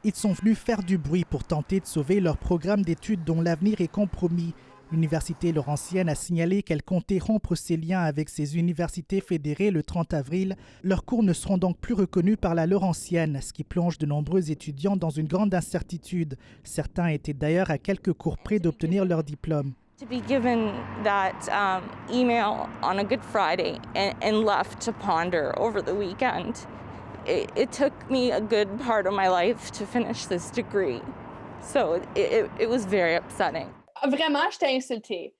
Ils sont venus faire du bruit pour tenter de sauver leur programme d'études dont l'avenir est compromis. L'Université Laurentienne a signalé qu'elle comptait rompre ses liens avec ses universités fédérées le 30 avril. Leurs cours ne seront donc plus reconnus par la Laurentienne, ce qui plonge de nombreux étudiants dans une grande incertitude. Certains étaient d'ailleurs à quelques cours près d'obtenir leur diplôme. To be given that email on a Good Friday and left to ponder over the weekend, it took me a good part of my life to finish this degree. So it was very upsetting. Vraiment, j'étais insultée.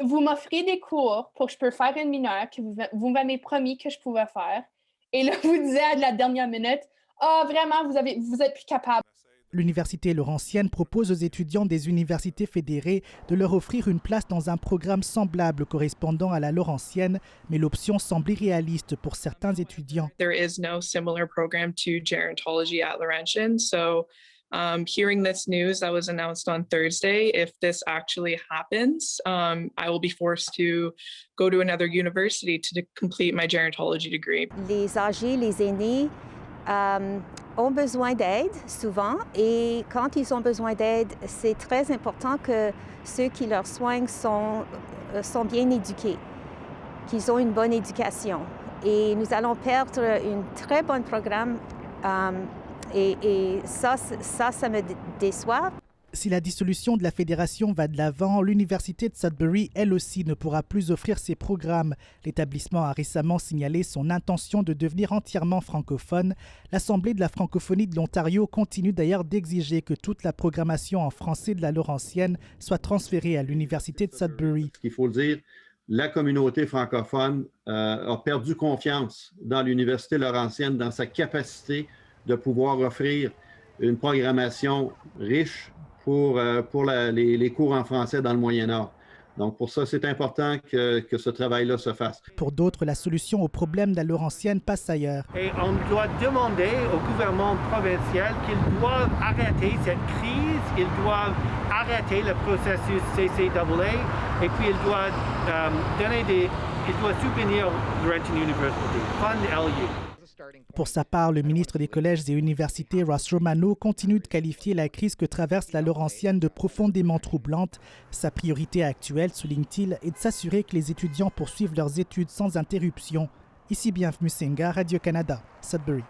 Vous m'offrez des cours pour que je puisse faire une mineure que vous m'avez promis que je pouvais faire. Et là, vous disiez à la dernière minute, « Ah, vraiment, vous êtes plus capable. » L'Université Laurentienne propose aux étudiants des universités fédérées de leur offrir une place dans un programme semblable correspondant à la Laurentienne, mais l'option semble irréaliste pour certains étudiants. There is no similar program to gerontology at Laurentian, so hearing this news that was announced on Thursday, if this actually happens, I will be forced to go to another university to complete my gerontology degree. Les âgés, les aînés ont besoin d'aide souvent et quand ils ont besoin d'aide, c'est très important que ceux qui leur soignent sont bien éduqués, qu'ils ont une bonne éducation. Et nous allons perdre un très bon programme et ça me déçoit. Si la dissolution de la fédération va de l'avant, l'université de Sudbury, elle aussi, ne pourra plus offrir ses programmes. L'établissement a récemment signalé son intention de devenir entièrement francophone. L'Assemblée de la francophonie de l'Ontario continue d'ailleurs d'exiger que toute la programmation en français de la Laurentienne soit transférée à l'université de Sudbury. Il faut le dire, la communauté francophone a perdu confiance dans l'université Laurentienne, dans sa capacité de pouvoir offrir une programmation riche pour les cours en français dans le Moyen-Nord. Donc, pour ça, c'est important que ce travail-là se fasse. Pour d'autres, la solution au problème de la Laurentienne passe ailleurs. Et on doit demander au gouvernement provincial qu'ils doivent arrêter cette crise, ils doivent arrêter le processus CCAA et puis ils doivent soutenir Laurentian University, fund LU. Pour sa part, le ministre des Collèges et Universités, Ross Romano, continue de qualifier la crise que traverse la Laurentienne de profondément troublante. Sa priorité actuelle, souligne-t-il, est de s'assurer que les étudiants poursuivent leurs études sans interruption. Ici Bienvenue Senga, Radio-Canada, Sudbury.